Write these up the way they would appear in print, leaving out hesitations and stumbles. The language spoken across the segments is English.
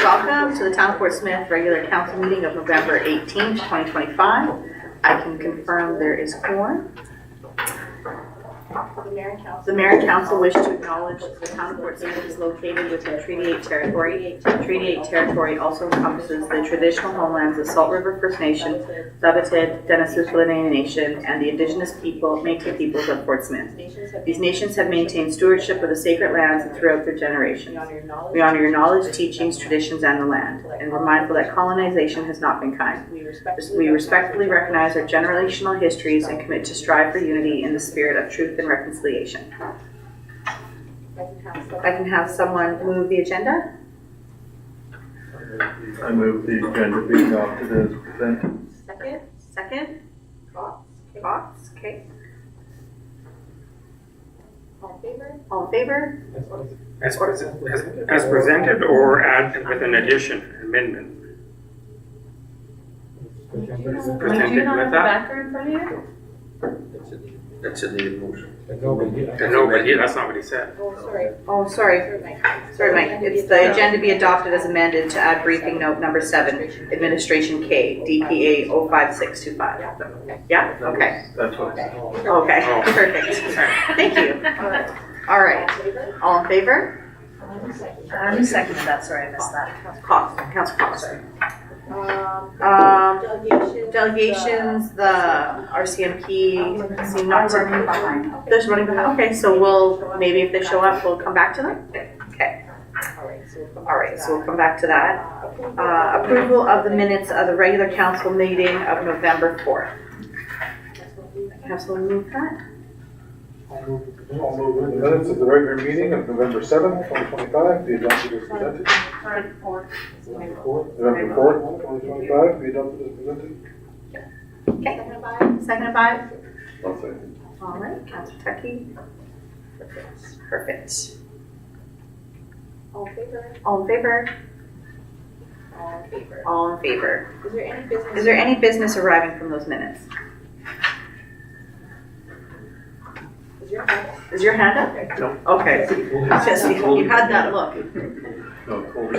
Welcome to the Town of Fort Smith regular council meeting of November 18th, 2025. I can confirm there is quorum. The mayor and council wish to acknowledge that the town of Fort Smith is located within Treaty 8 territory. Treaty 8 territory also encompasses the traditional homelands of Salt River First Nation, Zabatid, Dennis-Sullivan Nation, and the indigenous Métis peoples of Fort Smith. These nations have maintained stewardship of the sacred lands throughout their generations. We honor your knowledge, teachings, traditions, and the land, and we're mindful that colonization has not been kind. We respectfully recognize our generational histories and commit to strive for unity in the spirit of truth and reconciliation. I can have someone move the agenda. I move the agenda be adopted as presented. Second. Cox. Okay. All in favor? As presented or add with an addition, amendment? Presented with that? That's in the motion. No, but yeah, that's not what he said. Oh, sorry, Mike. It's the agenda be adopted as amended to add briefing note number 7, Administration K, DPA 05625. Yeah? Okay. That's what. Okay, perfect. Thank you. All right. All in favor? Who seconded that? Sorry, I missed that. Council Cox. Delegations, the RCMP seem not to. There's running behind. Okay, so we'll, maybe if they show up, we'll come back to them? Okay. All right, so we'll come back to that. Approval of the minutes of the regular council meeting of November 4th. Have someone move that? I'll move the minutes of the regular meeting of November 7th, 2025, be adopted as presented. November 4th, 2025, be adopted as presented. Okay. Seconded by? I'll second. All right, Councilor Tucky. Perfect. All in favor? All in favor? All in favor. All in favor. Is there any business? Is there any business arriving from those minutes? Is your hand up? No. Okay. Just, you had that look. No, over.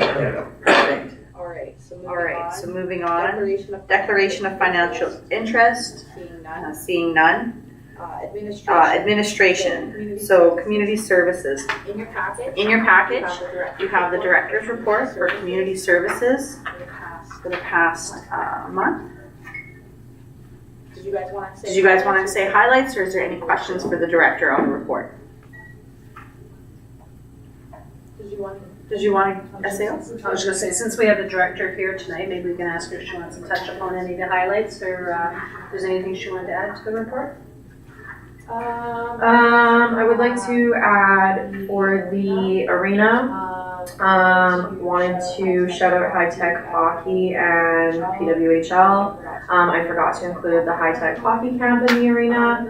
Perfect. All right, so moving All right, on. so moving on. Declaration of Declaration of financial interest. Seeing none. Seeing none. Administration. Administration. So community services. In your package. In your package, You you have the director's report for community services For the past. for the past month. Did you guys want to say? Did you guys want to say highlights, or is there any questions for the director on the report? Did you want? SAO? I was going to say, since we have the director here tonight, maybe we can ask her if she wants to touch upon any of the highlights, or if there's anything she wanted to add to the report. I would like to add for the arena, wanted to shout out High Tech Hockey and PWHL. I forgot to include the High Tech Hockey Camp in the arena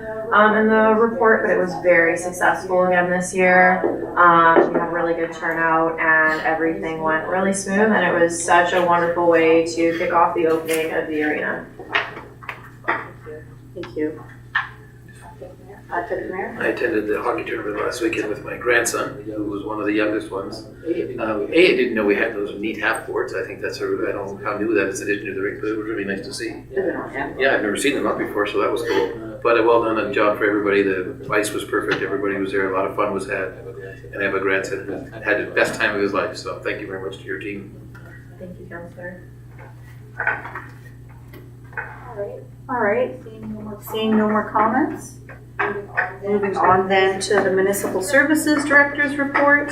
in the report, but it was very successful again this year. We had really good turnout and everything went really smooth, and it was such a wonderful way to kick off the opening of the arena. Thank you. Deputy Mayor? I attended the hockey tournament last weekend with my grandson, who was one of the youngest ones. I didn't know we had those neat half boards. I think that's I don't know how new that is in addition to the rink, but it was really nice to see. Yeah, I've never seen them up before, so that was cool. But a well done job for everybody. The ice was perfect. Everybody was there. A lot of fun was had. And I have a grandson who had the best time of his life. So thank you very much to your team. Thank you, Councillor. All right. Seeing no more comments? Moving on then to the Municipal Services Director's Report.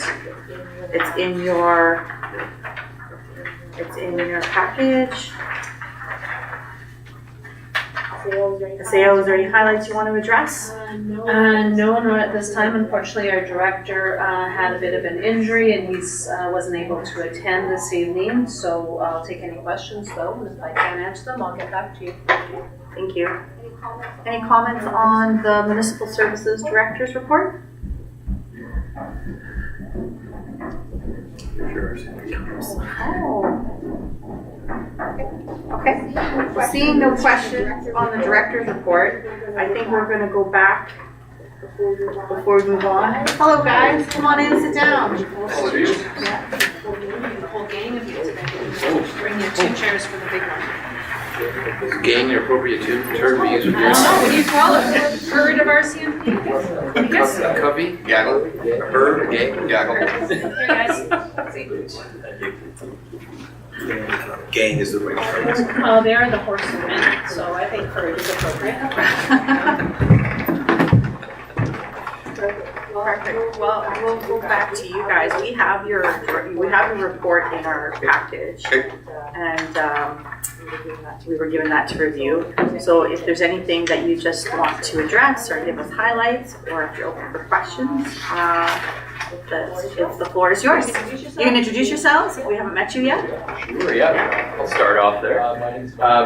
It's in your package. SAO, is there any highlights you want to address? No, not at this time. Unfortunately, our director had a bit of an injury, and he's wasn't able to attend this evening. So I'll take any questions though, and if I can't answer them, I'll get back to you. Thank you. Any comments on the Municipal Services Director's Report? Oh. Okay. Seeing no questions on the Director's Report, I think we're going to go back before we move on. Hello guys, come on in, sit down. The whole gang of you today. 2 chairs for the big one. Is gang an appropriate term we use? I don't know, what do you call it? Herd of RCMP? Yes. A covey? Gaggle. A herd, a gang? Gaggle. Here, guys. Gang is the right term. Well, they are the horsemen, so I think herd is appropriate. Perfect. Well, we'll go back to you guys. We have your report in our package. And we were given that to review. So if there's anything that you just want to address or give us highlights, or if you're open for questions, the floor is yours. You can introduce yourselves if we haven't met you yet. Sure, yeah. I'll start off there.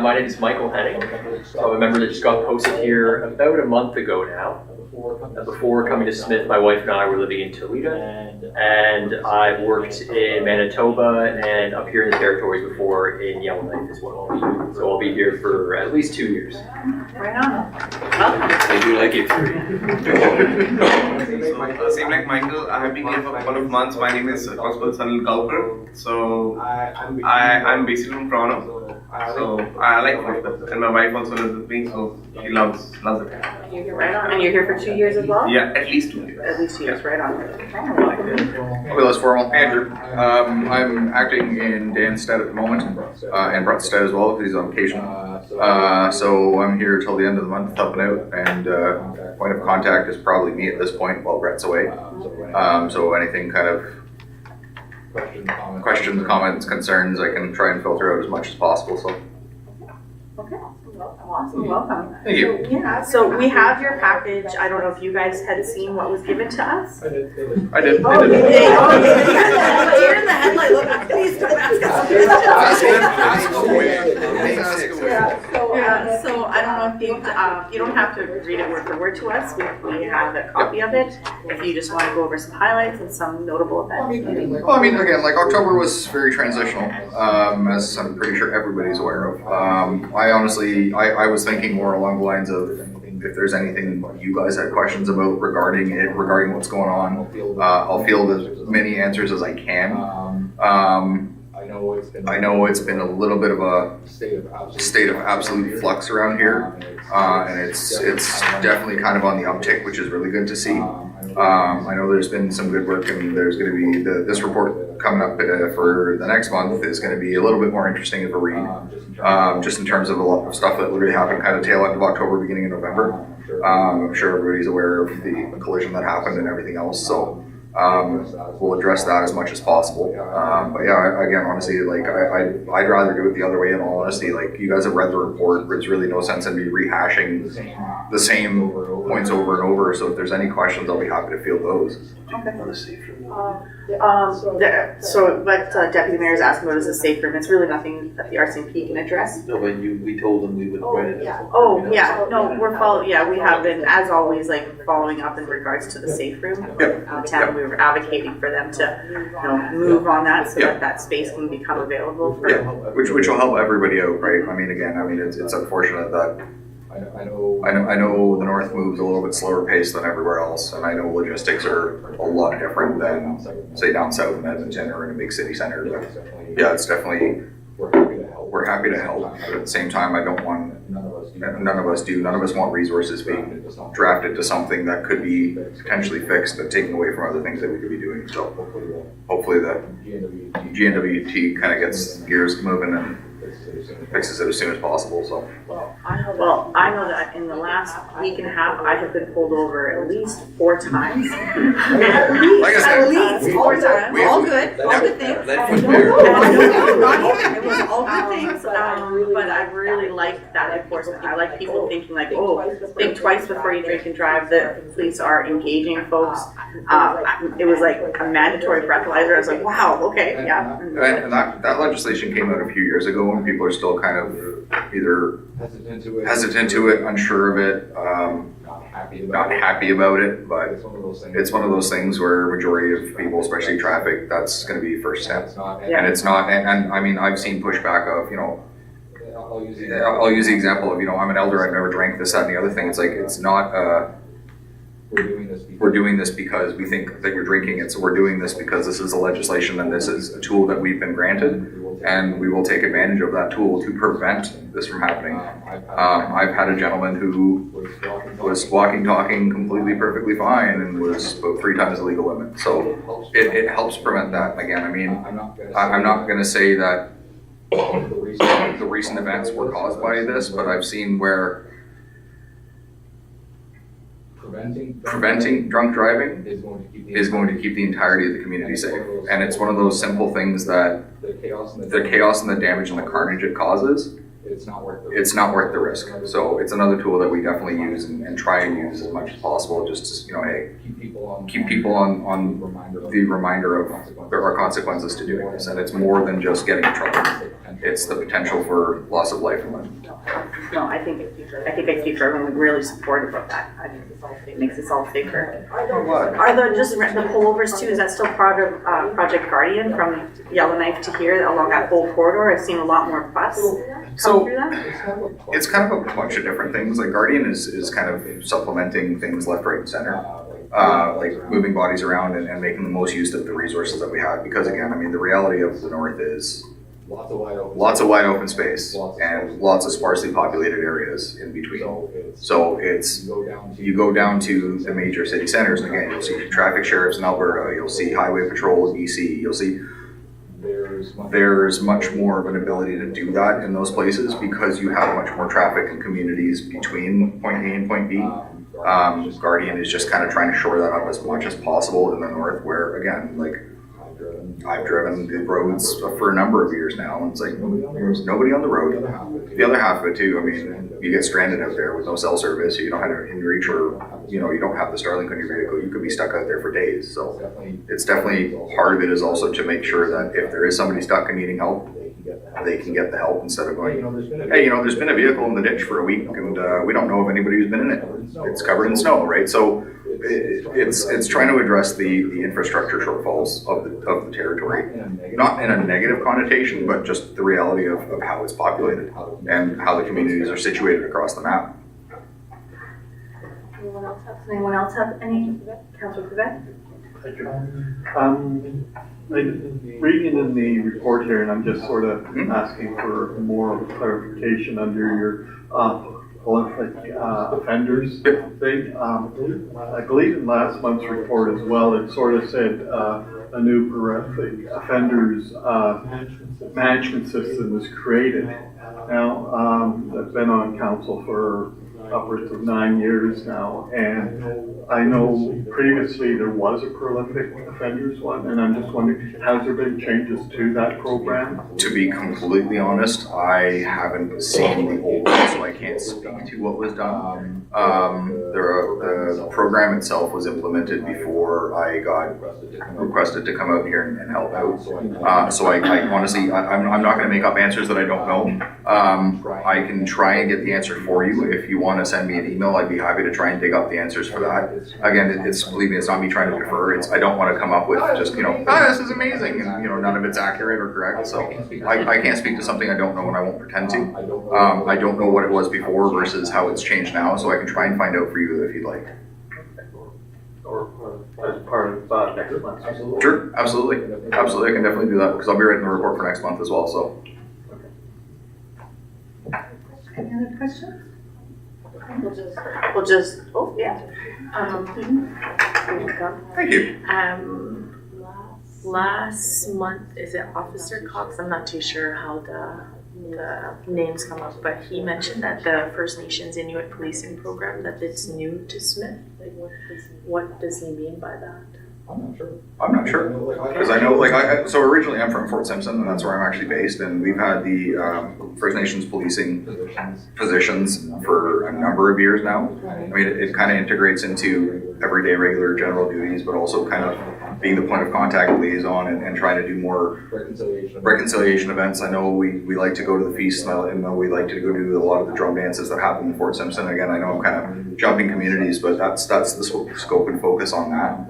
My name is Michael Henning. I'm a member that just got posted here about a month ago now. Before coming to Smith, my wife and I were living in Toledo, and I've worked in Manitoba and up here in the territories before in Yellowknife as well. So I'll be here for at least 2 years. Right on. Welcome. I do like it three. Same like Michael, I have been here for a couple of months. My name is Constable Sanil Kaukar. So I'm based from Toronto. So I like it, and my wife also lives with me, so she loves it. Right on. And you're here for 2 years as well? Yeah, at least 2 years. At least 2 years, right on. Okay, less formal. Andrew. I'm acting in Danstead at the moment, and Brunstead as well, because he's on vacation. So I'm here till the end of the month helping out, and point of contact is probably me at this point while Brett's away. So anything kind of questions, comments, concerns, I can try and filter out as much as possible. So. Okay. Awesome. Welcome. Thank you. Yeah. So we have your package. I don't know if you guys had seen what was given to us. I did. Oh, you did. Oh, you're in the headlight. Look, please don't ask us. So I don't know if you don't have to read it word for word to us. We have a copy of it. If you just want to go over some highlights and some notable events. Well, I mean, again, like October was very transitional, as I'm pretty sure everybody's aware of. I was thinking more along the lines of if there's anything you guys had questions about regarding what's going on, I'll field as many answers as I can. I know it's been a little bit of a state of absolute flux around here, and it's definitely kind of on the uptick, which is really good to see. I know there's been some good work, and there's going to be this report coming up for the next month is going to be a little bit more interesting of a read, just in terms of a lot of stuff that literally happened kind of tail end of October, beginning of November. I'm sure everybody's aware of the collision that happened and everything else, so we'll address that as much as possible. But yeah, again, honestly, like I'd rather do it the other way. In all honesty, like you guys have read the report, there's really no sense in me rehashing the same points over and over. So if there's any questions, I'll be happy to field those. So what Deputy Mayor is asking about is a safe room. It's really nothing that the RCMP can address. No, but we told them we would write it. Oh, yeah, no, we have been, as always, like following up in regards to the safe room. Yep. The town, we were advocating for them to, move on that so that space can become available for. Yeah, which will help everybody out, right? I mean, it's unfortunate that I know the north moves a little bit slower pace than everywhere else, and I know logistics are a lot different than, say, down south in Edmonton or in a big city center. But yeah, it's definitely, we're happy to help. But at the same time, I don't want, none of us want resources being drafted to something that could be potentially fixed and taken away from other things that we could be doing. So hopefully that GNWT kind of gets gears moving and fixes it as soon as possible. So. Well, I know that in the last week and a half, I have been pulled over at least 4 times. At least 4 times. All good things. Not even. It was all good things. But I really like that enforcement. I like people thinking like, think twice before you drink and drive. The police are engaging folks. It was like a mandatory breathalyzer. I was like, wow, okay, yeah. And that legislation came out a few years ago, and people are still kind of either hesitant to it, unsure of it, not happy about it. But it's one of those things where majority of people, especially traffic, that's going to be first step. And it's not. And I mean, I've seen pushback of I'll use the example of I'm an elder, I've never drank this, that, and the other thing. It's like it's not. We're doing this because we think that you're drinking it, so we're doing this because this is a legislation and this is a tool that we've been granted. and we will take advantage of that tool to prevent this from happening. I've had a gentleman who was walking, talking completely perfectly fine and was about 3 times the legal limit. So it helps prevent that. Again, I mean, I'm not gonna say that the recent events were caused by this, but I've seen where preventing drunk driving is going to keep the entirety of the community safe. And it's one of those simple things that the chaos and the damage and the carnage it causes, it's not worth the risk. So it's another tool that we definitely use and try and use as much as possible, just to, hey, keep people on the reminder of there are consequences to doing this. And it's more than just getting in trouble. It's the potential for loss of life and limb. No, I think I speak for everyone, we're really supportive of that. I think it makes us all safer. Are the, just the pullovers too, is that still part of Project Guardian from Yellowknife to here along that whole corridor? I've seen a lot more bus come through that. It's kind of a bunch of different things. Like Guardian is kind of supplementing things left, right, and center. Like moving bodies around and making the most use of the resources that we have. Because again, I mean, the reality of the North is lots of wide open space and lots of sparsely populated areas in between. So it's, you go down to the major city centers, and again, you'll see traffic sheriffs in Alberta, you'll see highway patrol in BC, you'll see there's much more of an ability to do that in those places because you have much more traffic and communities between point A and point B. Guardian is just kind of trying to shore that up as much as possible in the North, where again, like, I've driven the roads for a number of years now, and it's like, there's nobody on the road. The other half of it too, I mean, you get stranded out there with no cell service, you don't have an inReach, or, you know, you don't have the Starlink on your vehicle, you could be stuck out there for days. So it's definitely, part of it is also to make sure that if there is somebody stuck and needing help, they can get the help instead of going, hey, you know, there's been a vehicle in the ditch for a week and we don't know of anybody who's been in it. It's covered in snow, right? So it's trying to address the infrastructure shortfalls of the territory, not in a negative connotation, but just the reality of how it's populated and how the communities are situated across the map. Anyone else have any? Councilor Quebec? Thank you. Reading in the report here, and I'm just sort of asking for more clarification under your prolific offenders thing. I believe in last month's report as well, it sort of said a new prolific offenders management system was created. Now, I've been on council for upwards of 9 years now, and I know previously there was a prolific offenders one, and I'm just wondering, has there been changes to that program? To be completely honest, I haven't seen the old one, so I can't speak to what was done. The program itself was implemented before I got requested to come out here and help out. So I honestly, I'm not going to make up answers that I don't know. I can try and get the answer for you. If you want to send me an email, I'd be happy to try and dig up the answers for that. Again, believe me, it's not me trying to defer. I don't want to come up with just, you know, this is amazing, and, you know, none of it's accurate or correct. So I can't speak to something I don't know, and I won't pretend to. I don't know what it was before versus how it's changed now, so I can try and find out for you if you'd like. Or as part of next month? Sure, absolutely. Absolutely, I can definitely do that, because I'll be writing the report for next month as well, so. Any other questions? We'll just, oh, yeah. Thank you. Last month, is it Officer Cox? I'm not too sure how the names come up, but he mentioned that the First Nations Inuit policing program, that it's new to Smith. Like, what does he mean by that? I'm not sure, because I know, like, so originally I'm from Fort Simpson, and that's where I'm actually based, and we've had the First Nations policing positions for a number of years now. I mean, it kind of integrates into everyday regular general duties, but also kind of being the point of contact liaison and trying to do more reconciliation events. I know we like to go to the feasts, and I know we like to go do a lot of the drum dances that happen in Fort Simpson. Again, I know I'm kind of jumping communities, but that's the scope and focus on that.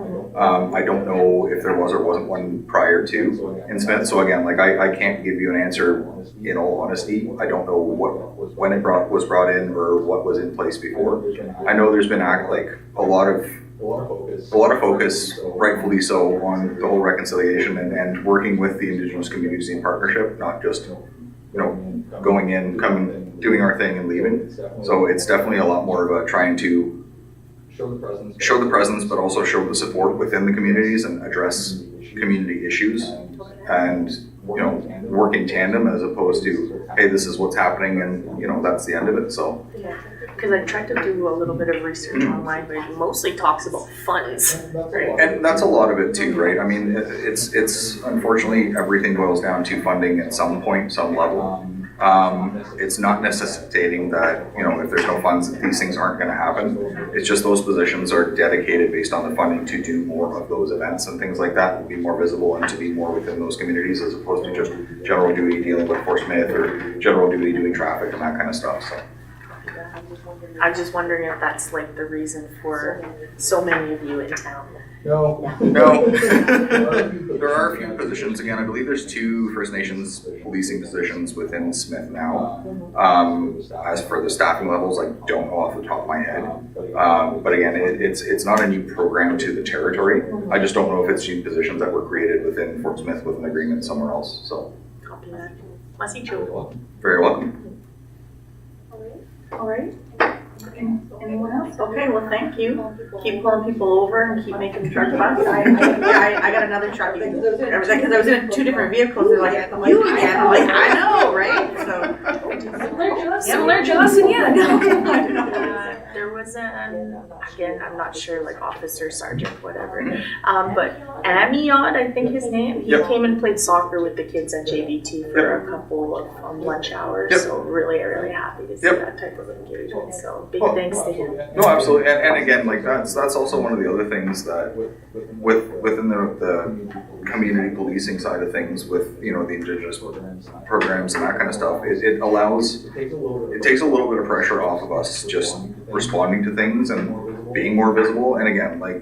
I don't know if there was or wasn't one prior to in Smith. So again, like I can't give you an answer in all honesty. I don't know when it was brought in or what was in place before. I know there's been a lot of a lot of focus, rightfully so, on the whole reconciliation and working with the Indigenous communities in partnership, not just, going in, coming, doing our thing and leaving. So it's definitely a lot more of a trying to show the presence, but also show the support within the communities and address community issues and, work in tandem as opposed to, hey, this is what's happening and, that's the end of it, so. Because I tried to do a little bit of research online, but it mostly talks about funds. Right? And that's a lot of it too, right? I mean, it's unfortunately everything boils down to funding at some point, some level. It's not necessitating that, if there's no funds, that these things aren't going to happen. It's just those positions are dedicated based on the funding to do more of those events and things like that, to be more visible and to be more within those communities as opposed to just general duty dealing with Fort Smith or general duty doing traffic and that kind of stuff. So. I'm just wondering if that's like the reason for so many of you in town. No. There are a few positions. Again, I believe there's 2 First Nations policing positions within Smith now. As for the staffing levels, I don't know off the top of my head. But again, it's not a new program to the territory. I just don't know if it's new positions that were created within Fort Smith with an agreement somewhere else. So. Copy that. Must eat you. Very welcome. All right. Anyone else? Okay, well, thank you. Keep pulling people over and keep making the truck fast. I got another truck. Because I was in 2 different vehicles. They're like, you again? I'm like, I know, right? So. Similar Johnson, yeah. No. There was again, I'm not sure, like officer, sergeant, whatever. But Amiot, I think his name, he came and played soccer with the kids at JBT for a couple of lunch hours. So really, really happy to see that type of engagement. So big thanks to him. No, absolutely. And again, like that's also one of the other things that within the community policing side of things with, the Indigenous programs and that kind of stuff, it takes a little bit of pressure off of us just responding to things and being more visible. And again, like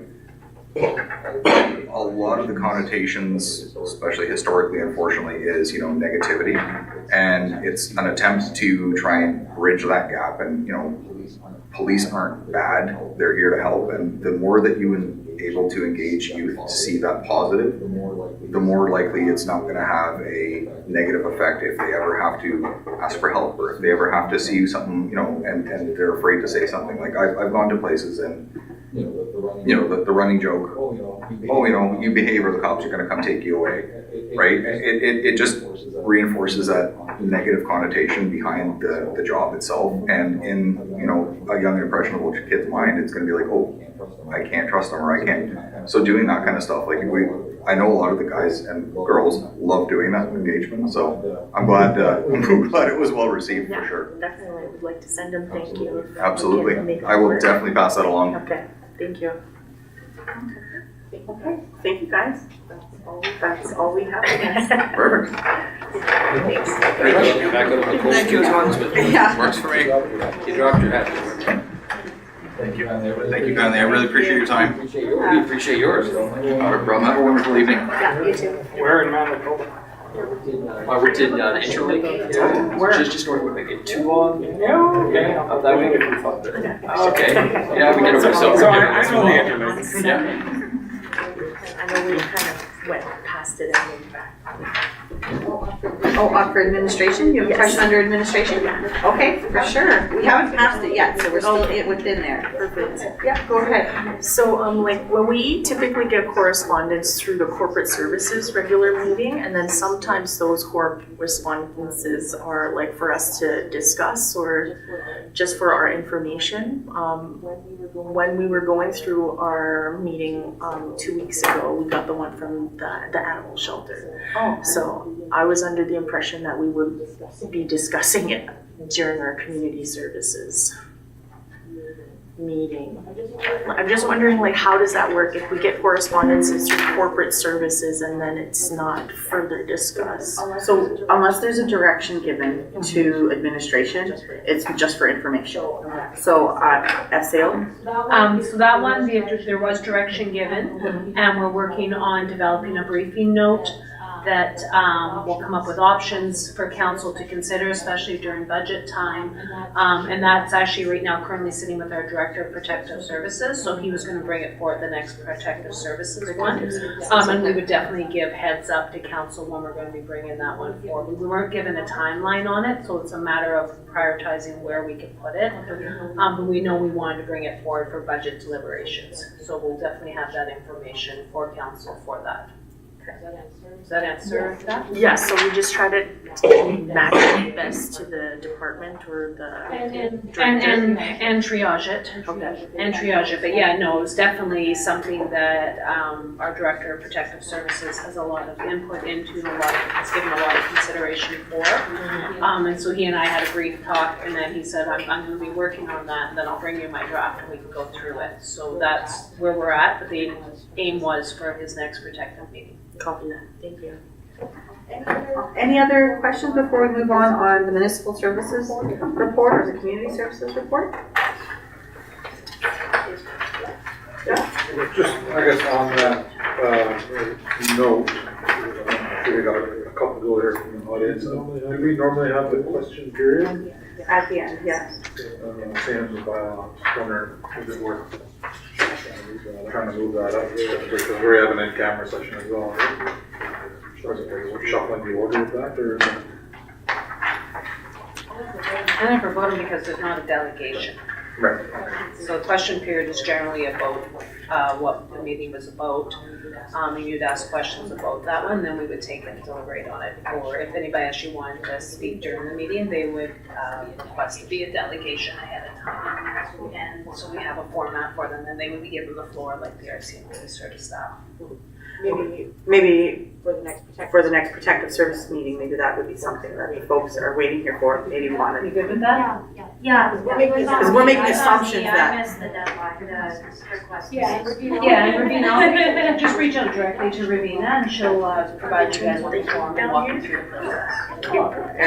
a lot of the connotations, especially historically, unfortunately, is, negativity. And it's an attempt to try and bridge that gap. And, police aren't bad. They're here to help. And the more that you are able to engage youth to see that positive, the more likely it's not going to have a negative effect if they ever have to ask for help or if they ever have to see something, and they're afraid to say something. Like I've gone to places and, the running joke, you behave or the cops are going to come take you away, right? It just reinforces that negative connotation behind the job itself. And in, a young impressionable kid's mind, it's going to be like, oh, I can't trust them or I can't. So doing that kind of stuff, like I know a lot of the guys and girls love doing that engagement. So I'm glad it was well received for sure. Definitely would like to send him thank you. Absolutely. I will definitely pass that along. Okay, thank you. Okay, thank you guys. That's all we have. Perfect. Thank you, John. Yeah. Works for me. You dropped your hat. Thank you, Conley. I really appreciate your time. We appreciate yours. Have a wonderful evening. Yeah, you too. Where in Manitoba? We're in the Interlake, just north of Wicked. 2 on, up that way. Okay, yeah, we get over to Silver. So I know the Interlake. Yeah. I know we kind of went past it and moved back. Oh, for administration? You have a question under administration? Okay, for sure. We haven't passed it yet, so we're still within there. Perfect. Yeah, go ahead. So, when we typically get correspondence through the corporate services regular meeting, and then sometimes those correspondences are like for us to discuss or just for our information. When we were going through our meeting 2 weeks ago, we got the one from the animal shelter. Oh. So I was under the impression that we would be discussing it during our community services meeting. I'm just wondering, how does that work if we get correspondences through corporate services and then it's not further discussed? So unless there's a direction given to administration, it's just for information. So SAO? So that one, there was direction given, and we're working on developing a briefing note that will come up with options for council to consider, especially during budget time. And that's actually right now currently sitting with our Director of Protective Services, so he was gonna bring it forward the next Protective Services one. And we would definitely give heads up to council when we're gonna be bringing that one forward. We weren't given a timeline on it, so it's a matter of prioritizing where we can put it. But we know we wanted to bring it forward for budget deliberations, so we'll definitely have that information for council for that. Does that answer that? Yes, so we just try to match it best to the department or the director. And triage it. Okay. And triage it, but yeah, no, it's definitely something that our Director of Protective Services has a lot of input into, has given a lot of consideration for. And so he and I had a brief talk, and then he said, I'm gonna be working on that, and then I'll bring you my draft and we can go through it. So that's where we're at, but the aim was for his next protective meeting. Copy that, thank you. Any other questions before we move on the municipal services report or the community services report? Just, I guess on that note, we got a couple go here from the audience. Do we normally have the question period? At the end, yes. Same as the bylaw, wondering if it worth trying to move that up, because we have an in-camera session as well. Right? Or is it shuffling the order of that, or? I never voted because there's not a delegation. Right. So the question period is generally about what the meeting was about. And you'd ask questions about that one, then we would take and deliberate on it. Or if anybody actually wanted to speak during the meeting, they would request to be a delegation ahead of time. And so we have a format for them, and they would be given the floor like the RCMP service staff. Maybe for the next protective services meeting, maybe that would be something that the folks are waiting here for, maybe want You to. good with that? Yeah. Because we're making assumptions that. I missed the deadline, the request. Yeah, and Ravina, just reach out directly to Ravina and she'll provide you guys with the form and walk you through the process.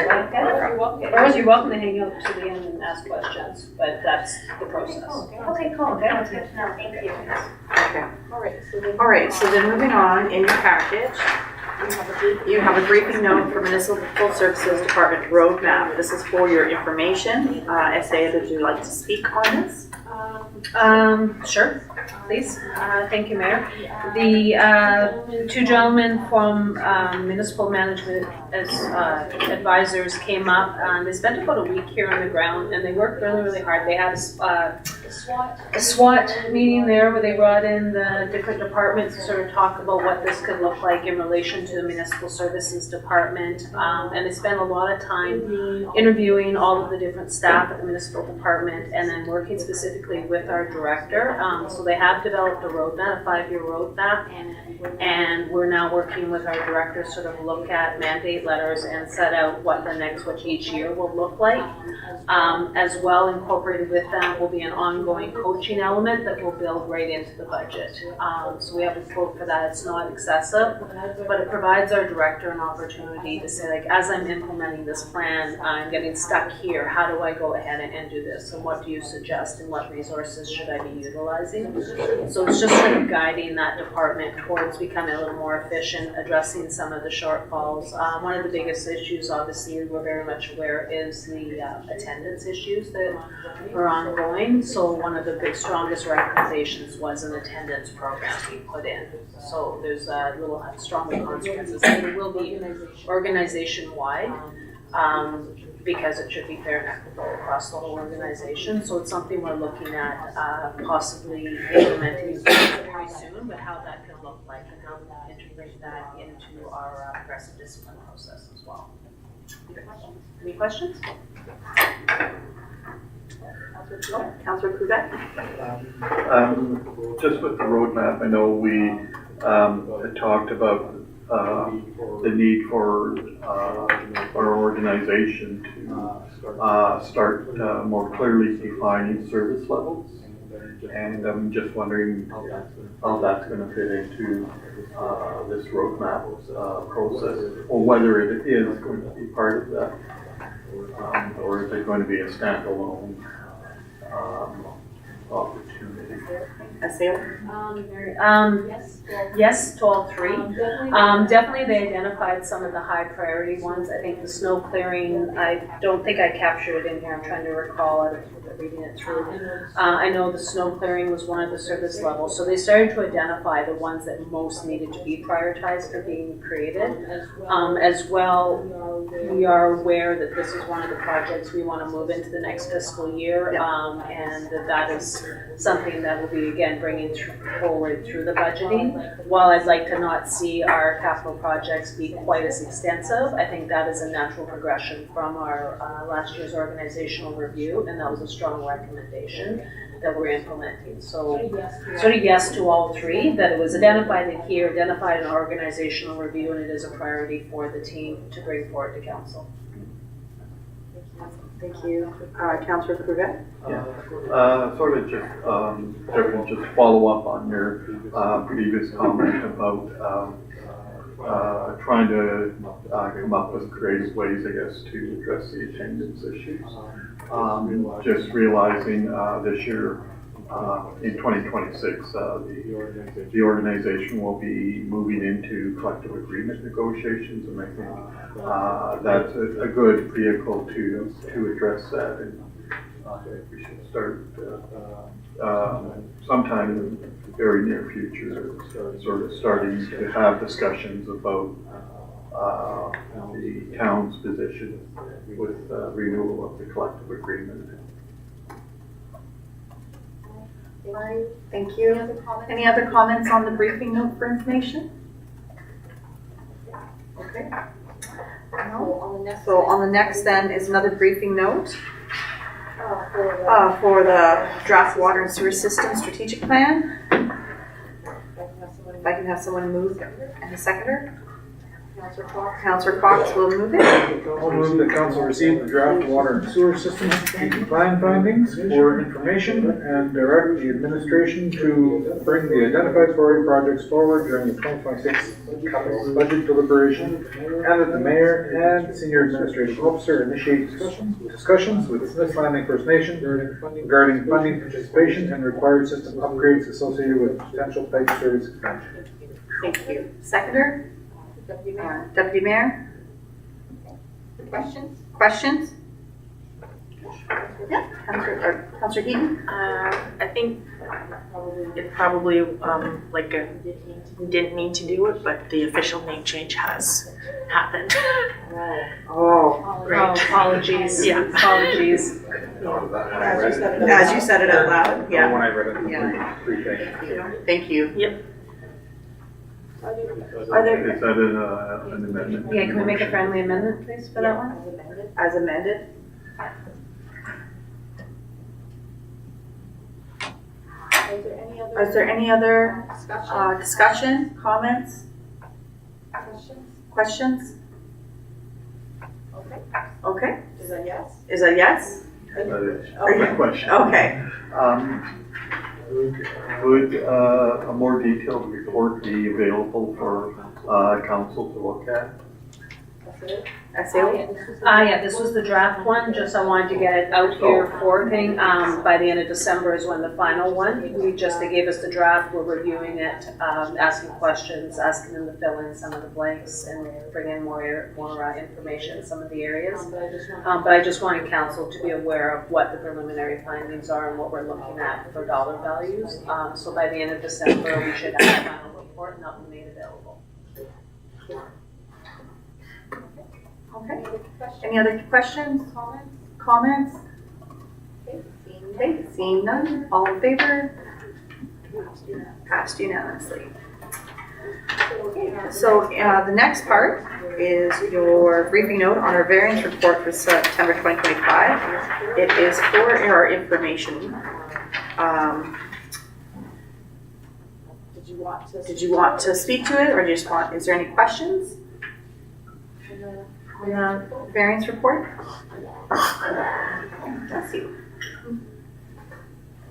Or else you're welcome to hang out to the end and ask questions, but that's the process. Okay, cool, that's good to know, thank you. Okay. All right, so then moving on, in your package, you have a briefing note for Municipal Services Department roadmap. This is for your information. SA, would you like to speak on this? Sure, please. Thank you, Mayor. The two gentlemen from municipal management as advisors came up. They spent about a week here on the ground and they worked really, really hard. They had a SWAT meeting there where they brought in the different departments to sort of talk about what this could look like in relation to the municipal services department. And they spent a lot of time interviewing all of the different staff at the municipal department and then working specifically with our director. So they have developed a roadmap, a 5-year roadmap, and we're now working with our director to sort of look at mandate letters and set out what each year will look like. As well, incorporated with that will be an ongoing coaching element that will build right into the budget. So we have a quote for that. It's not excessive, but it provides our director an opportunity to say, like, as I'm implementing this plan, I'm getting stuck here. How do I go ahead and do this? And what do you suggest? And what resources should I be utilizing? So it's just sort of guiding that department towards becoming a little more efficient, addressing some of the shortfalls. One of the biggest issues, obviously, we're very much aware is the attendance issues that are ongoing. So one of the strongest recommendations was an attendance program being put in. So there's a little stronger consequences. It will be organization-wide. Because it should be fair and equitable across the whole organization. So it's something we're looking at possibly implementing very soon, but how that can look like and how we can integrate that into our progressive discipline process as well. Any questions? Councillor Coudette? Just with the roadmap, I know we had talked about the need for our organization to start more clearly defining service levels. And I'm just wondering how that's going to fit into this roadmap process, or whether it is going to be part of that, or is it going to be a standalone opportunity. Yes to all three. Definitely they identified some of the high priority ones. I think the snow clearing, I don't think I captured it in here. I'm trying to recall it, reading it through. I know the snow clearing was one of the service levels. So they started to identify the ones that most needed to be prioritized for being created. As well, we are aware that this is one of the projects we want to move into the next fiscal year. And that is something that will be, again, bringing forward through the budgeting. While I'd like to not see our capital projects be quite as extensive, I think that is a natural progression from our last year's organizational review, and that was a strong recommendation that we're implementing. So sort of yes to all three, that it was identified in here, identified in our organizational review, and it is a priority for the team to bring forward to council. Thank you. Councillor Corbett? Sort of just follow up on your previous comment about trying to come up with creative ways, I guess, to address the attendance issues. Just realizing this year, in 2026, the organization will be moving into collective agreement negotiations, and I think that's a good vehicle to address that. And we should start sometime in the very near future, sort of starting to have discussions about the town's position with renewal of the collective agreement. Thank you. Any other comments on the briefing note for information? Okay. No. So on the next then is another briefing note for the draft water and sewer system strategic plan. If I can have someone move and a seconder. Councillor Fox will move it. I'll move the council receive the draft water and sewer system strategic plan findings for information and direct the administration to bring the identified priority projects forward during the 2026 capital budget deliberation, and that the mayor and senior administrative officer initiate discussions with Smith Landing First Nation regarding funding participation and required system upgrades associated with potential pipe service expansion. Thank you. Seconder? Deputy Mayor? Questions? Yeah, Councillor Heaton? I think it probably, didn't mean to do it, but the official name change has happened. Oh, Right. Apologies. Yeah. Apologies. As you said it out loud, yeah. When I read it, Yeah. pre-thing. Thank you. Yep. Are there, Is that an amendment? Yeah, can we make a friendly amendment, please, for that one? as amended? Is there any other discussion, comments? Questions? Okay. Is that yes? Is that yes? That is a question. Okay. Would a more detailed report be available for council to look at? Yeah, this was the draft one, just I wanted to get it out here for thing. By the end of December is when the final one. They gave us the draft, we're reviewing it, asking questions, asking them to fill in some of the blanks and bring in more information in some of the areas. But I just wanted council to be aware of what the preliminary findings are and what we're looking at for dollar values. So by the end of December, we should have the final report and that will be made available. Okay. Any other questions, comments? Okay, seeing none, all in favor? Passed unanimously. So the next part is your briefing note on our variance report for September 2025. It is for our information. Did you want to speak to it, or is there any questions? Variance report? Let's see.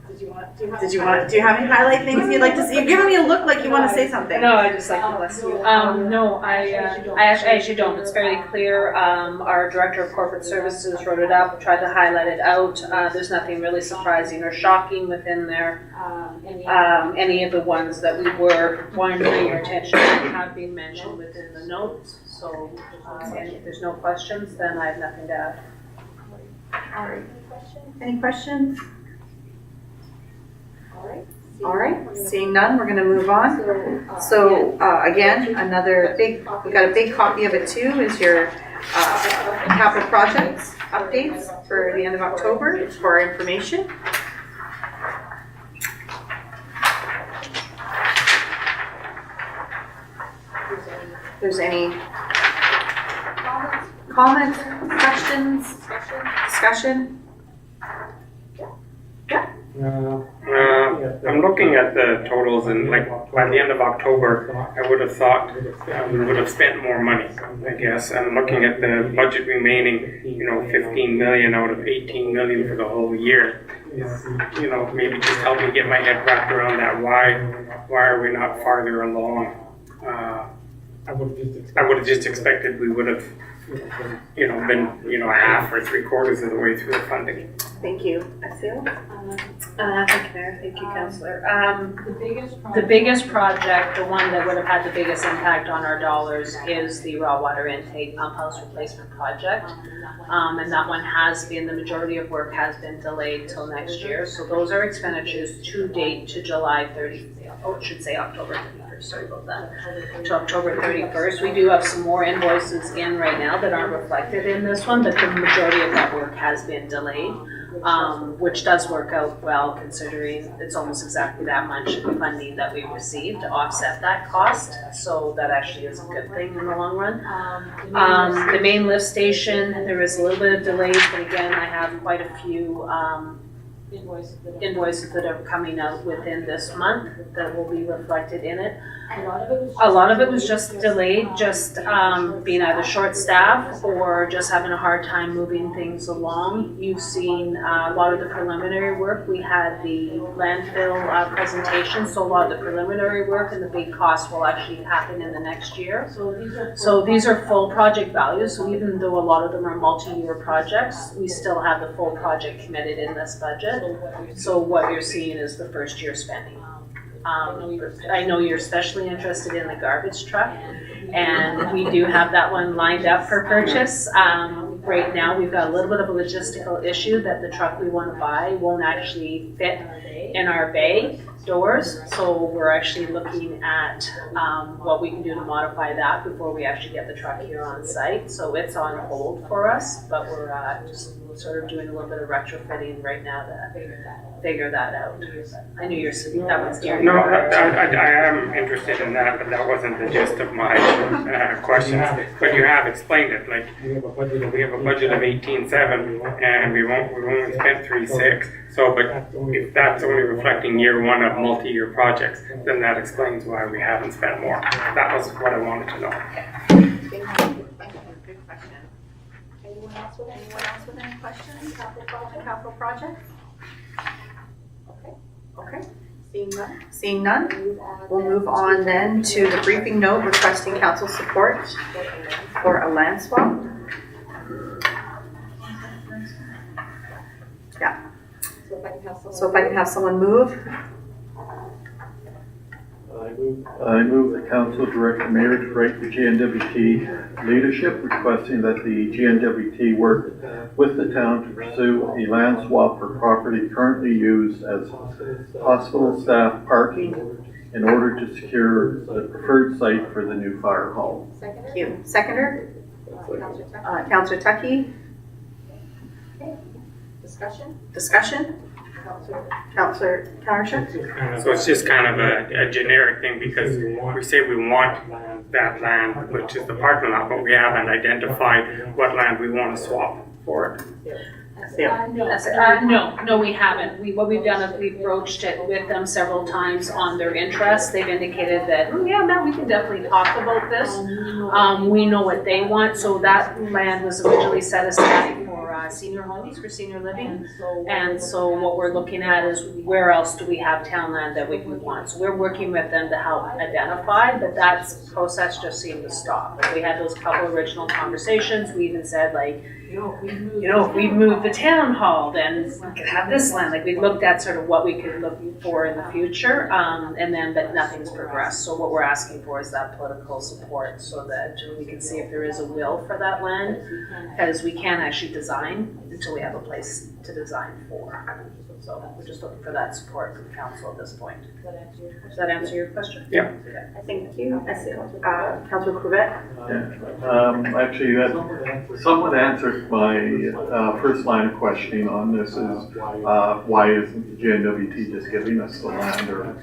do you have any highlight things you'd like to see? You're giving me a look like you want to say something. No, I just like to bless you. No, I actually don't. It's fairly clear. Our Director of Corporate Services wrote it up, tried to highlight it out. There's nothing really surprising or shocking within there. Any of the ones that we were wanting to bring your attention to have been mentioned within the notes. So, and if there's no questions, then I have nothing to add. All right. Any questions? All right, seeing none, we're gonna move on. So, again, we got a big copy of it too, is your capital projects updates for the end of October for our information. If there's any comments, questions, discussion? I'm looking at the totals and like by the end of October, I would have thought we would have spent more money, I guess. I'm looking at the budget remaining, 15 million out of 18 million for the whole year. Maybe just help me get my head wrapped around that. Why are we not farther along? I would have just expected we would have, been, a half or 3/4 of the way through the funding. Thank you. Asil? Thank you, Mayor. Thank you, Councillor. The biggest project, the one that would have had the biggest impact on our dollars, is the raw water intake pump house replacement project. And that one the majority of work has been delayed till next year. So those are expenditures to date to July 30th. Oh, it should say October 31st. Sorry about that. To October 31st. We do have some more invoices in right now that aren't reflected in this one, but the majority of that work has been delayed. Which does work out well considering it's almost exactly that much funding that we received to offset that cost. So that actually is a good thing in the long run. The main lift station, there is a little bit of delays, but again, I have quite a few invoices that are coming out within this month that will be reflected in it. A lot of it was just delayed, just being either short-staffed or just having a hard time moving things along. You've seen a lot of the preliminary work. We had the landfill presentation, so a lot of the preliminary work and the big costs will actually happen in the next year. So these are full project values, so even though a lot of them are multi-year projects, we still have the full project committed in this budget. So what you're seeing is the first year spending. I know you're especially interested in the garbage truck, and we do have that one lined up for purchase. Right now, we've got a little bit of a logistical issue that the truck we want to buy won't actually fit in our bay doors. So we're actually looking at what we can do to modify that before we actually get the truck here on site. So it's on hold for us, but we're just sort of doing a little bit of retrofitting right now to figure that out. I knew that was dear. No, I am interested in that, but that wasn't the gist of my questions. But you have explained it. Like we have a budget of 18.7, and we only spent 3.6. So, but if that's only reflecting year one of multi-year projects, then that explains why we haven't spent more. That was what I wanted to know. Thank you. Good question. Anyone else with any questions? Capital projects? Okay. Seeing none, we'll move on then to the briefing note requesting council support for a land swap. Yeah. So if I can have someone move. I move that council direct the mayor to write the GNWT leadership requesting that the GNWT work with the town to pursue a land swap for property currently used as hospital staff parking in order to secure the preferred site for the new fire hall. Thank you. Seconder? Councillor Tucky? Discussion? Councillor Township? So it's just kind of a generic thing because we say we want that land, which is the parking lot, but we haven't identified what land we want to swap for it. Yeah. That's it. No, we haven't. What we've done is we've broached it with them several times on their interest. They've indicated that, yeah, Matt, we can definitely talk about this. We know what they want, so that land was originally set aside for senior homes, for senior living. And so what we're looking at is where else do we have town land that we want? So we're working with them to help identify, but that process just seemed to stop. Like, we had those couple original conversations. We even said, like, if we move the town hall, then we could have this land. Like, we looked at sort of what we could look for in the future, but nothing's progressed. So what we're asking for is that political support so that we can see if there is a will for that land, because we can't actually design until we have a place to design for. So we're just looking for that support from council at this point. Does that answer your question? Yeah. Okay. Thank you. I see. Councilor Corbett? Actually, that somewhat answered my first line of questioning on this is why isn't the JNWT just giving us the land or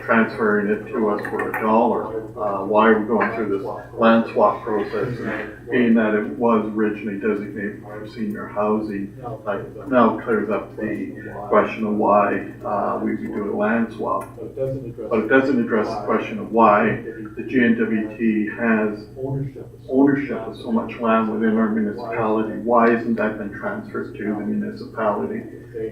transferring it to us for $1? Why are we going through this land swap process? And being that it was originally designated for senior housing, now clears up the question of why we would do a land swap. But it doesn't address the question of why the GNWT has ownership of so much land within our municipality. Why isn't that been transferred to the municipality?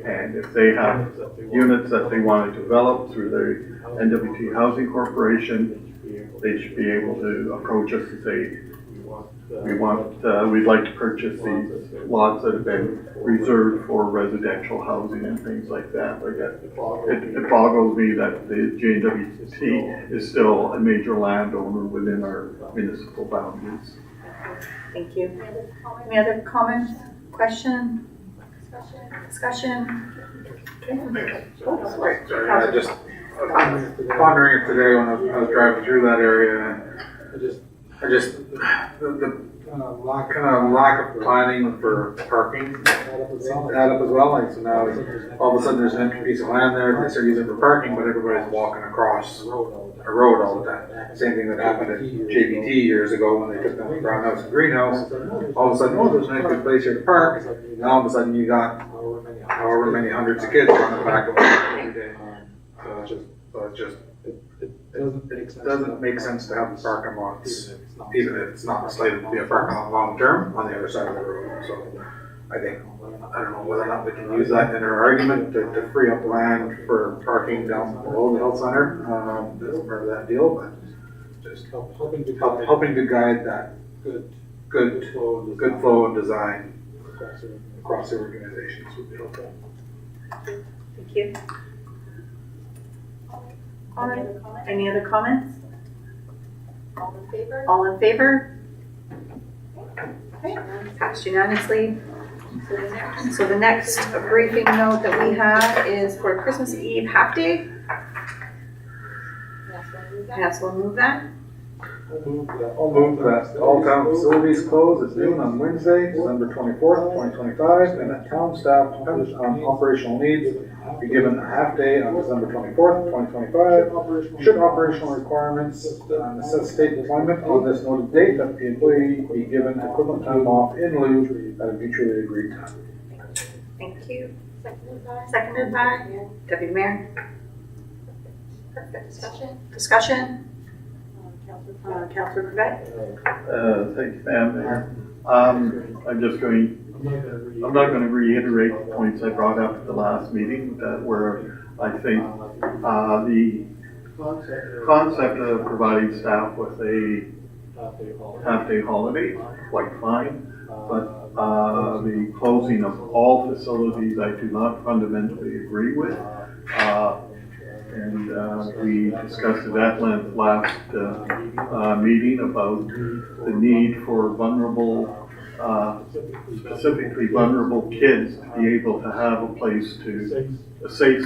And if they have units that they want to develop through the NWT Housing Corporation, they should be able to approach us and say, we'd like to purchase these lots that have been reserved for residential housing and things like that. It boggles me that the JWT is still a major landowner within our municipal boundaries. Thank you. Any other comments, question, discussion? Oh, sorry. I was pondering it today when I was driving through that area, and the lack of planning for parking add up as well. Like, so now all of a sudden there's an empty piece of land there, they start using it for parking, but everybody's walking across a road all the time. Same thing that happened at JBT years ago when they took down the brown house and greenhouse. All of a sudden, there's a nice good place here to park, and all of a sudden you got however many hundreds of kids running back and forth every day. It doesn't make sense to have the parking lots, even if it's not slated to be a parking lot long term, on the other side of the road. So I don't know whether or not we can use that in our argument to free up land for parking down below the health center as part of that deal, but just helping to guide that good flow and design across the organizations would be helpful. Thank you. All right. Any other comments? All in favor? All in favor? Okay, passed unanimously. So the next briefing note that we have is for Christmas Eve half day. Council will move that. I'll move that all town facilities close at noon on Wednesday, December 24th, 2025, and that town staff, dependent on operational needs, be given a half day on December 24th, 2025. Should operational requirements necessitate deployment on this noted date, that the employee be given equivalent time off in lieu at a mutually agreed time. Thank you. Seconded by Deputy Mayor. Perfect. Discussion? Councilor Corbett? Thank you, ma'am. I'm not going to reiterate the points I brought up at the last meeting, where I think the concept of providing staff with a half-day holiday is quite fine, but the closing of all facilities I do not fundamentally agree with. And we discussed at length last meeting about the need for vulnerable, specifically vulnerable kids to be able to have a place a safe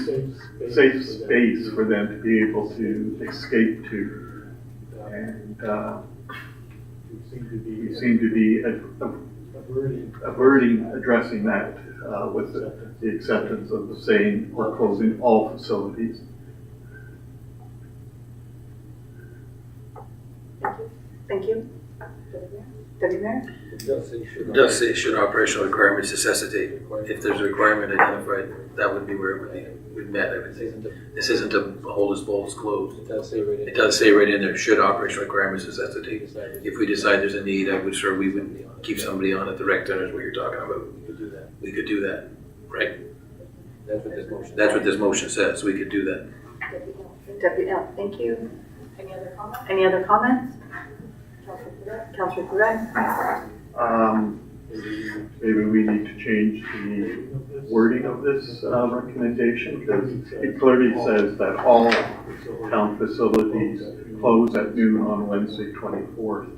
space for them to be able to escape to. And we seem to be addressing that with the acceptance of saying we're closing all facilities. Thank you. Deputy Mayor? It does say should operational requirements necessitate. If there's a requirement identified, that would be where it would be met, I would think. This isn't a hold as bold as closed. It does say right in there, should operational requirements necessitate. If we decide there's a need, I would sure we would keep somebody on at the rec center is what you're talking about. We could do that, right? That's what this motion says, we could do that. Deputy, thank you. Any other comments? Councillor Couillard? Maybe we need to change the wording of this recommendation, because it clearly says that all town facilities close at noon on Wednesday, 24th.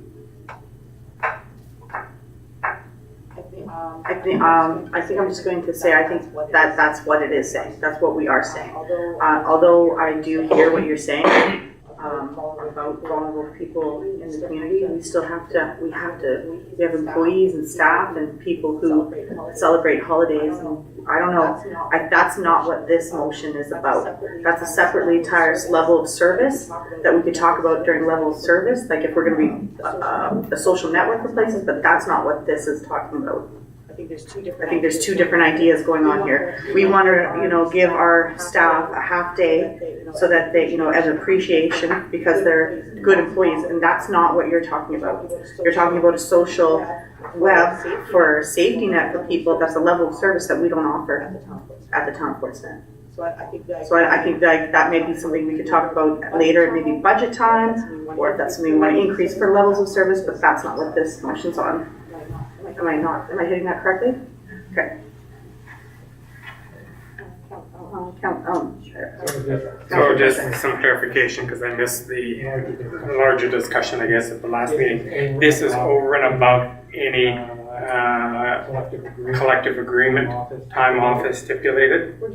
I think I'm just going to say, I think that's what it is saying. That's what we are saying. Although I do hear what you're saying, about vulnerable people in the community, we have employees and staff and people who celebrate holidays, and I don't know, that's not what this motion is about. That's a separately entire level of service that we could talk about during level of service, like if we're gonna be a social network for places, but that's not what this is talking about. I think there's two different ideas going on here. We want to, give our staff a half day so that they, as an appreciation because they're good employees, and that's not what you're talking about. You're talking about a social web for safety net for people. That's a level of service that we don't offer at the town of Fort Smith. So I think that may be something we could talk about later, maybe budget time, or if that's something we want to increase for levels of service, but that's not what this motion's on. Am I hitting that correctly? Okay. So just some clarification, because I missed the larger discussion, I guess, at the last meeting. This is over and above any collective agreement, time off is stipulated? We're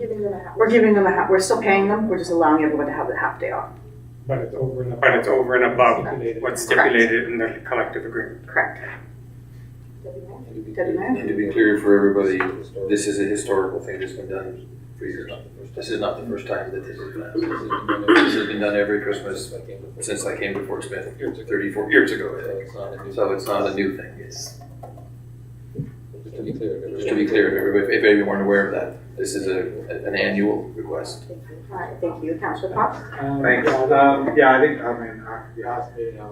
giving them we're still paying them, we're just allowing everyone to have the half day off. But it's over and above what's stipulated in the collective agreement. Correct. And to be clear for everybody, this is a historical thing that's been done for years. This is not the first time that this has been done. This has been done every Christmas since I came to Fort Smith 34 years ago, I think. So it's not a new thing. It's just to be clear, if everyone weren't aware of that, this is an annual request. All right, thank you. Councillor Potts? Thanks.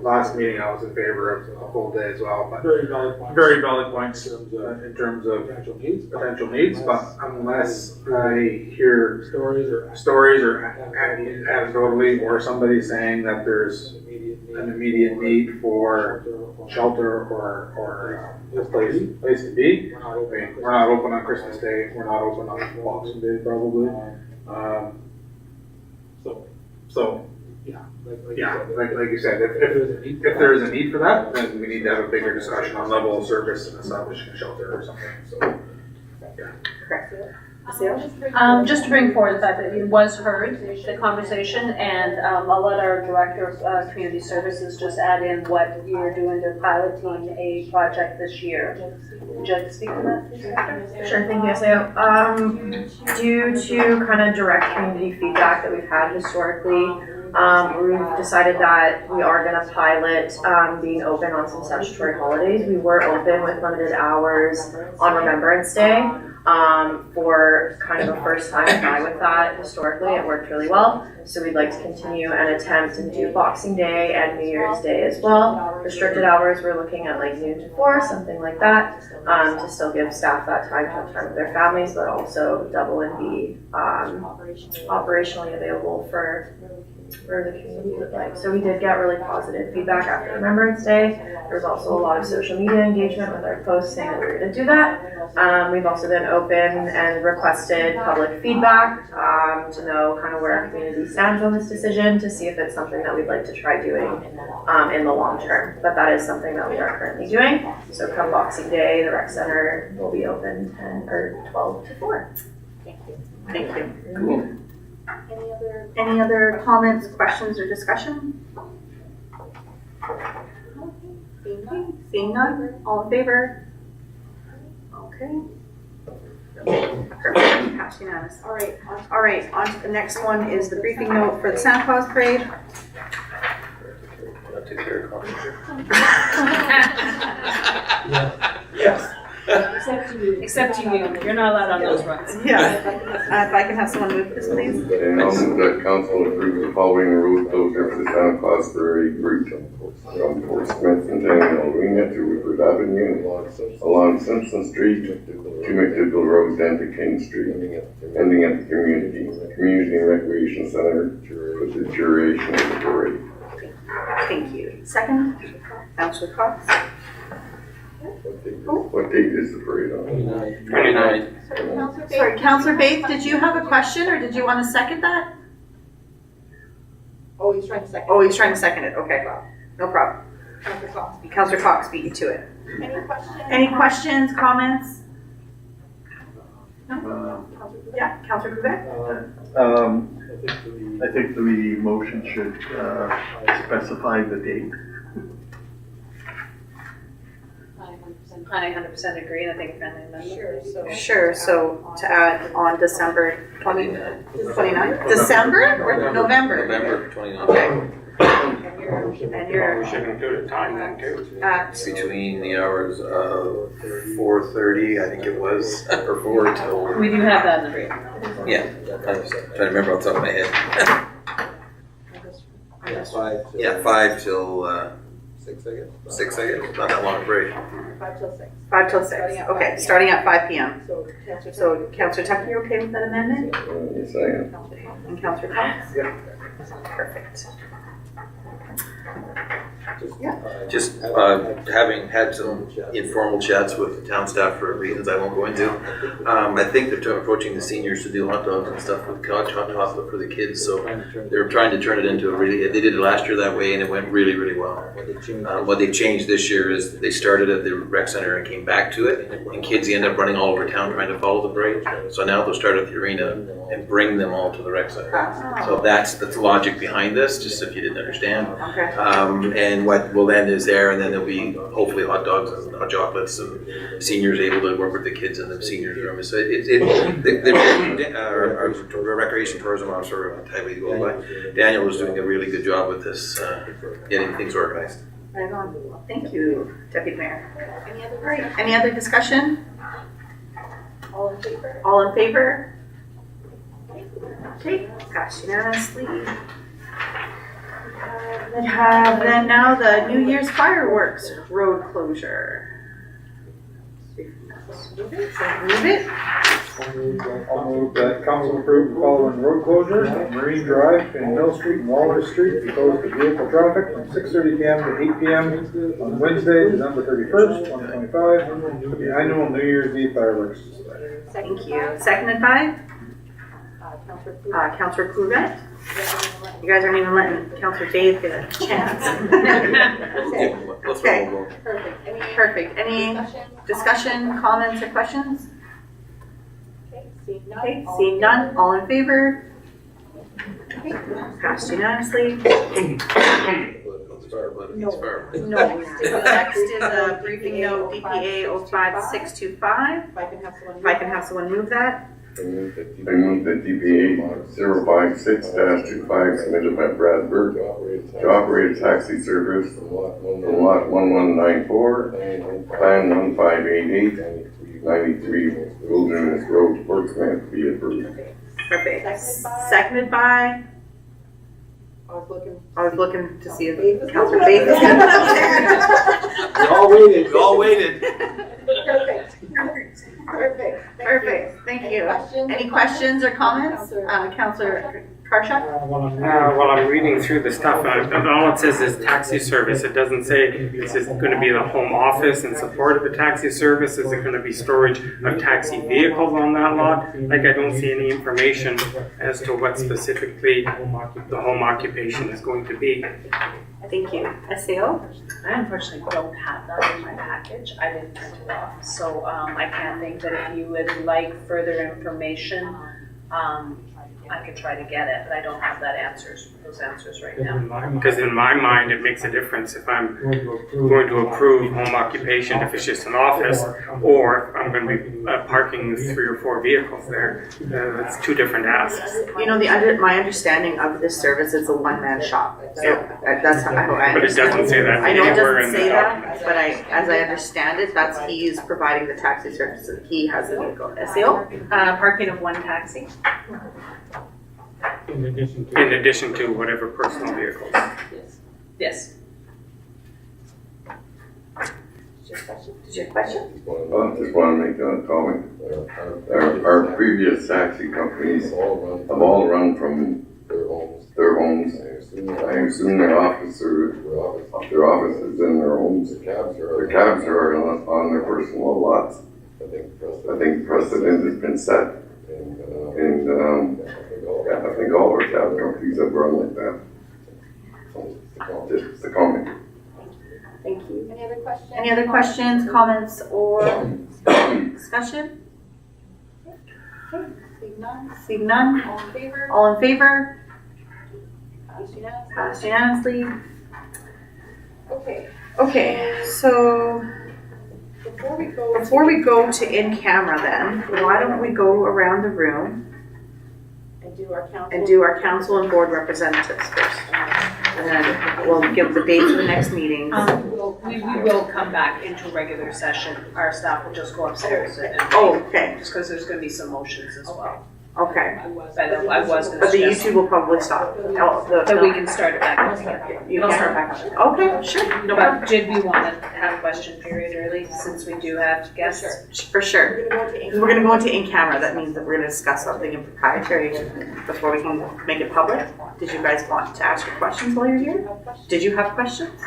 Last meeting I was in favor of a full day as well, but very valid points in terms of potential needs, but unless I hear stories or anecdotally or somebody saying that there's an immediate need for shelter or place to be. I mean, we're not open on Christmas Day, we're not open on Boxing Day probably. Like you said, if there is a need for that, then we need to have a bigger discussion on level of service and establishing a shelter or something, so. Yeah. Correct. Just to bring forward the fact that it was heard, the conversation, and I'll let our Director of Community Services just add in what you're doing. They're piloting a project this year. Would you like to speak to that, please, Director? Sure, thank you, So, due to kind of direct community feedback that we've had historically, we've decided that we are going to pilot being open on some statutory holidays. We were open with limited hours on Remembrance Day. For kind of a first time try with that historically, it worked really well. So we'd like to continue and attempt to do Boxing Day and New Year's Day as well. Restricted hours, we're looking at like noon to 4, something like that, to still give staff that time to have time with their families, but also double and be operationally available for the community would like. So we did get really positive feedback after Remembrance Day. There was also a lot of social media engagement with our posts saying that we were going to do that. We've also been open and requested public feedback to know kind of where our community stands on this decision, to see if it's something that we'd like to try doing in the long term. But that is something that we are currently doing. So come Boxing Day, the rec center will be open 12 to 4. Thank you. Cool. Any other comments, questions, or discussion? Seeing none, all in favor? Okay. Perfect. Passed unanimous. All right. On to the next one is the briefing note for the Santa Claus parade. Terry Cox. Yes. Except you, you're not allowed on those runs. Yeah. If I can have someone move this, please. And I'll move that council approve the following road closure for the town of Cosbury Route from Fort Smith and Daniel Arena to Woodward Avenue, along Simpson Street to McDougall Road, then to King Street, ending at the Community and Recreation Center for the duration of the parade. Thank you. Second, Councillor Cox. What date is the parade on? 29. Sorry, Councillor Bates, did you have a question or did you want to second that? Oh, he's trying to second. Oh, he's trying to second it. Okay, no problem. Councillor Cox beat you to it. Any questions? Any questions, comments? No? Yeah, Councillor Couvert? I think the motion should specify the date. I 100% agree, and I think friendly amendment. Sure, so to add on December 29th? December or November? November 29th. Okay. And We you're should include a time then too. at, Between the hours of 4:30, I think it was, or 4 till, We do have that in the brief. yeah, I'm just trying to remember off the top of my head. Yeah, 5 till 6, I guess. 6, I guess, not that long a break. 5 till 6. 5 till 6. Okay, starting at 5 p.m. So, Councillor. So Councillor Tucker, you okay with that amendment? Yes, I am. And Councillor Cox? Perfect. Just having had some informal chats with the town staff for reasons I won't go into, I think they're approaching the seniors to do hot dogs and stuff with hot chocolate for the kids, so they're trying to turn it into a really, they did it last year that way and it went really, really well. What they've changed this year is they started at the rec center and came back to it, and kids end up running all over town trying to follow the parade, so now they'll start at the arena and bring them all to the rec center. So that's the logic behind this, just if you didn't understand. Okay. And what will then is there, and then there'll be hopefully hot dogs and hot chocolates, and seniors able to work with the kids in the seniors room. So our recreation tourism officer, Tyler Goldberg, Daniel was doing a really good job with this, getting things organized. Right on. Thank you, Deputy Mayor. Any other discussion? All in favor? All in favor? Okay, gosh, unanimously. Then now the New Year's fireworks road closure. Move it. I'll move that council approve the following road closures. Marine Drive and Mill Street and Waller Street be closed to vehicle traffic from 6:30 p.m. to 8 p.m. on Wednesday, December 31st, 2025, for the annual New Year's Eve fireworks display. Thank you. Seconded by Councillor Couvert. You guys aren't even letting Councillor Dave get a chance. Okay. Perfect. Perfect. Any discussion, comments, or questions? Okay, seeing none. Okay, seeing none, all in favor? Passed unanimously. No, next is a briefing note, DPA 05625. If I can have someone. If I can have someone move that. I move that DPA 056-25 submitted by Brad Burke to operate a taxi service from lot 1194, plan 1588, 93 Wilderness Road, Portsmouth, be approved. Perfect. Seconded by, I was looking. to see if Councillor Bates is going to put up there. We all waited. We all waited. Perfect. Perfect. Perfect, thank you. Questions? Any questions or comments? Councillor Karsha? While I'm reading through the stuff, all it says is taxi service. It doesn't say this is going to be the home office in support of the taxi service. Is it going to be storage of taxi vehicles on that lot? Like, I don't see any information as to what specifically the home occupation is going to be. Thank you. SAO? I unfortunately don't have that in my package. I didn't print it off. So I can't think that if you would like further information, I can try to get it, but I don't have those answers right now. Because in my mind, it makes a difference if I'm going to approve home occupation if it's just an office, or if I'm going to be parking 3 or 4 vehicles there. That's 2 different asks. You know, my understanding of this service is a one-man shop. So that's how I But it understand. doesn't say that I know it anywhere in doesn't the say document. that, but as I understand it, that's he's providing the taxi services. He has the vehicle. SEO? Parking of 1 taxi. In addition to whatever personal vehicles. Yes. Did you have a question? Well, just want to make a comment. Our previous taxi companies have all run from their homes. I assume their offices in their homes. Their cabs are on their personal lots. I think precedent has been set. And I think all our cab companies have run like that. Just a comment. Thank you. Any other questions? Any other questions, comments, or discussion? Okay, Seeing none, seeing none, all in favor? all in favor? Passed unanimously. Passed unanimously. Okay, Okay, so before we go to in camera then, why don't we go around the room and do our council. and do our council and board representatives first? And then we'll give the dates of the next meetings. We will come back into regular session. Our staff will just go upstairs and. Oh, okay, Just because there's gonna be some motions as well. okay. But I was gonna But the suggest YouTube will probably stop. that we can start it back up again. You It'll can start back up. Okay, sure, no problem. But did we want to have question period early, since we do have guests? For sure. We're gonna go to Because we're gonna go into in-camera, that means that we're gonna discuss something in proprietary before we can make it public. Did you guys want to ask your questions while you're here? Did you have questions?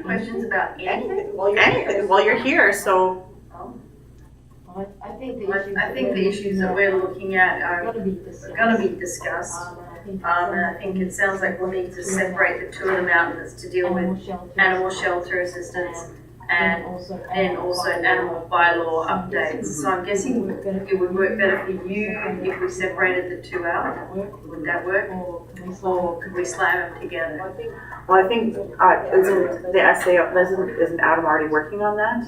Questions about anything? Anything, while you're here, so. I think the issues that we're looking at are gonna be discussed. And I think it sounds like we'll need to separate the 2 of them out, and it's to deal with animal shelter assistance and then also animal bylaw updates. So I'm guessing it would work better for you if we separated the 2 out. Would that work? Or could we slam them together? Well, I think, isn't the SAO, isn't Adam already working on that?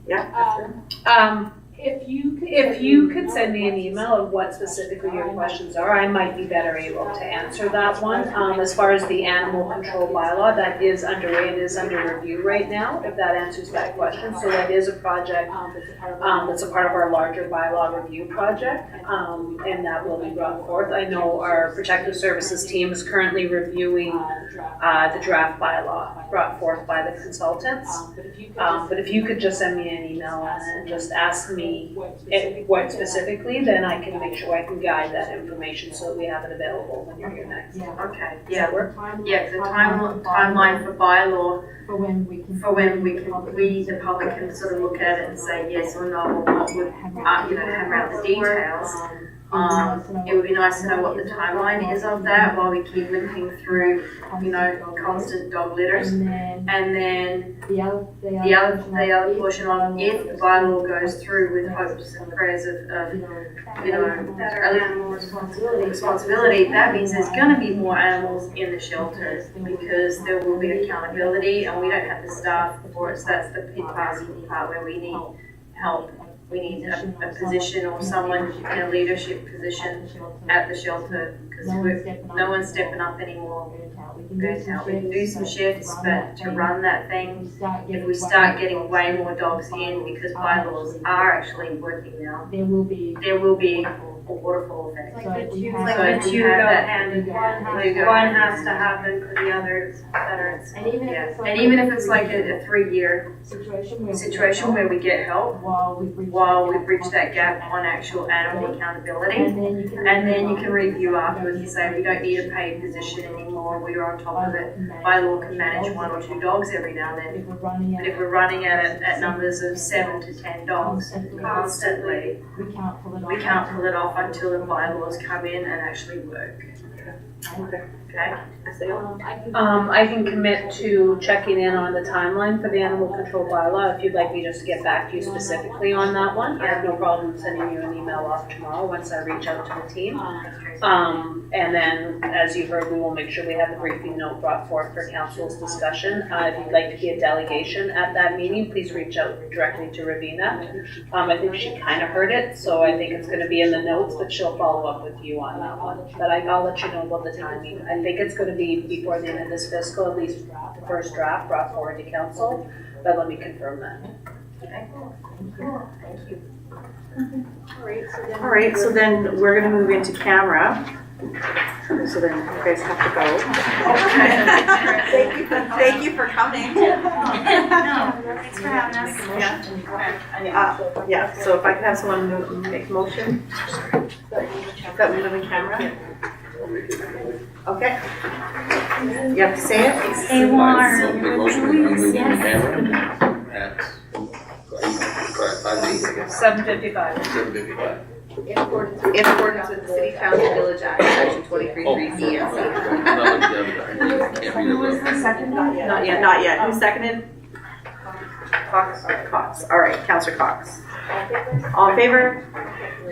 Yeah? If you could send me an email of what specifically your questions are, I might be better able to answer that one. As far as the animal control bylaw, that is underway, it is under review right now, if that answers that question. So that is a project, that's a part of our larger bylaw review project, and that will be brought forth. I know our protective services team is currently reviewing the draft bylaw brought forth by the consultants. But if you could just send me an email and just ask me what specifically, then I can make sure I can guide that information so that we have it available when you're here next. Okay, Does that work? Yeah, the timeline for bylaw, for when we the public can sort of look at it and say yes or no, or what would, hammer out the details. It would be nice to know what the timeline is of that while we keep looking through, constant dog litters. And then the other portion of if the bylaw goes through with hopes and prayers of animal responsibility, that means there's going to be more animals in the shelters because there will be accountability and we don't have the staff for it. So that's the part where we need help. We need a position or someone in a leadership position at the shelter because no one's stepping up anymore. We can do some shifts, but to run that thing, if we start getting way more dogs in because bylaws are actually working now, there will be a waterfall effect. Like the 2 So go if you have that- hand in hand. One has to happen for the other, it's better. And even if it's like a 3-year situation where we get help while we bridge that gap on actual animal accountability, and then you can review afterwards and say we don't need a paid position anymore, we are on top of it. By law can manage 1 or 2 dogs every now and then. But if we're running at numbers of 7 to 10 dogs constantly, we can't pull it off until the bylaws come in and actually work. I can commit to checking in on the timeline for the animal control bylaw, if you'd like me just to get back to you specifically on that one. I have no problem sending you an email off tomorrow once I reach out to the team. And then, as you heard, we will make sure we have the briefing note brought forth for council's discussion. If you'd like to be a delegation at that meeting, please reach out directly to Ravina. I think she kind of heard it, so I think it's gonna be in the notes, but she'll follow up with you on that one. But I'll let you know about the timing. I think it's gonna be before the end of this fiscal, at least the first draft brought forward to council, but let me confirm that. All right, so then we're gonna move into camera. So then you guys have to go. Thank you for coming. Thanks for having us. Yeah, so if I could have someone make a motion. That we move in camera. Okay. You have to say it? Stay warm. So the motion we move in Yes. camera at 7:55. 7:55. In accordance with the City County Village Act, section 23(3)B and C. Who was the second? Not yet. Who seconded? Cox. All right, Councillor Cox. All in favor?